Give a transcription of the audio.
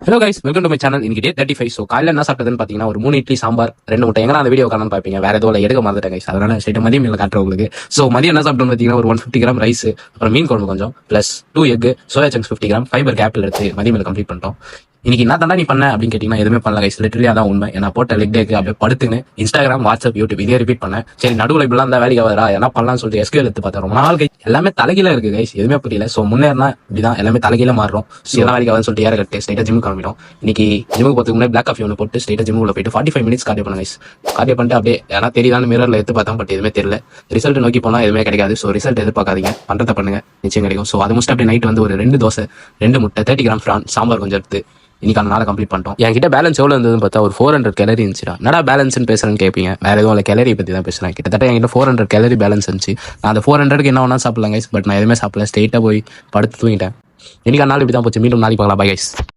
Hello guys, welcome to my channel. இன்னைக்கு டே 35. So காலையில் என்ன சாப்பிட்டதுன்னு பார்த்தீங்கன்னா ஒரு 3 இட்லி சாம்பார் 2 முட்டை. எங்கன்னா அந்த வீடியோ காரணம் பார்ப்பீங்க, வேற எதுவும் எடுக்க மாட்டேன் கைஸ். அதனால ஸ்ட்ரைட்டா மதியம் இல்லை காட்டுற உங்களுக்கு. ஸோ மதியம் என்ன சாப்பிட்டோம்னு பார்த்தீங்கன்னா ஒரு 150 கிராம் ரைஸ், அப்புறம் மீன் குழம்பு கொஞ்சம், plus 2 egg, soya chunks 50 gram, fibre கேப்பில் எடுத்து மதியம் கம்ப்ளீட் பண்ணிட்டோம். இன்னைக்கு என்ன தாண்டா நீ பண்ண அப்படின்னு கேட்டீங்கன்னா எதுவுமே பண்ணல கைஸ். லிட்டரலி அதான் உண்மை. நான் போட்ட லெக் டேக்கு அப்படியே படுத்துன்னு இன்ஸ்டாகிராம், வாட்ஸ்அப், யூடியூப் இதே ரிப்பீட் பண்ணேன். சரி நடுவில் இப்படிலாம் இருந்தா வேலைக்கு ஆகுதா, என்ன பண்ணலாம்னு சொல்லிட்டு எஸ்கியூஎல் எடுத்து பார்த்தேன். ரொம்ப நாள் எல்லாமே தலைகீழ இருக்கு கைஸ், எதுவுமே புரியல. ஸோ முன்னேறினா இப்படிதான் எல்லாமே தலைகீழ மாறும். ஸோ எல்லாம் வேலைக்கு ஆகுதுன்னு சொல்லிட்டு ஏற கட்டு ஸ்ட்ரைட்டா ஜிம் கிளம்பிட்டோம். இன்னைக்கு ஜிம்முக்கு போறதுக்கு முன்னாடி பிளாக் காஃபி ஒன்று போட்டு ஸ்ட்ரைட்டா ஜிம்முக்குள்ள போயிட்டு 45 மினிட்ஸ் கார்டியோ பண்ண கைஸ். கார்டியோ பண்ணிட்டு அப்படியே ஏன்னா தெரியுதான்னு மிரர்ல எடுத்து பார்த்தா, பட் எதுவுமே தெரியல. ரிசல்ட் நோக்கி போனா எதுவுமே கிடைக்காது. ஸோ ரிசல்ட் எதிர்பார்க்காதீங்க, பண்றதை பண்ணுங்க, நிச்சயம் கிடைக்கும். ஸோ அது முடிச்சுட்டு அப்படியே நைட் வந்து ஒரு 2 தோசை 2 முட்டை 30 கிராம் ஃப்ரான் சாம்பார் கொஞ்சம் எடுத்து இன்னைக்கான நாளை கம்ப்ளீட் பண்ணிட்டோம். என்கிட்ட பேலன்ஸ் எவ்வளவு இருந்ததுன்னு பார்த்தா ஒரு 400 கேலரி இருந்துச்சுடா. என்னடா பேலன்ஸ்னு பேசுறேன்னு கேட்பீங்க, வேற எதுவும் இல்லை, கேலரி பத்தி தான் பேசுறேன். கிட்டத்தட்ட என்கிட்ட 400 கேலரி பேலன்ஸ் இருந்துச்சு. நான் அந்த 400க்கு என்ன வேணா சாப்பிடலாம் கைஸ், பட் நான் எதுவுமே சாப்பிடல. ஸ்ட்ரெயிட்டா போய் படுத்து தூங்கிட்டேன். இன்னைக்கான நாள் இப்படி தான் போச்சு. மீண்டும் நாளைக்கு பார்க்கலாம். Bye guys.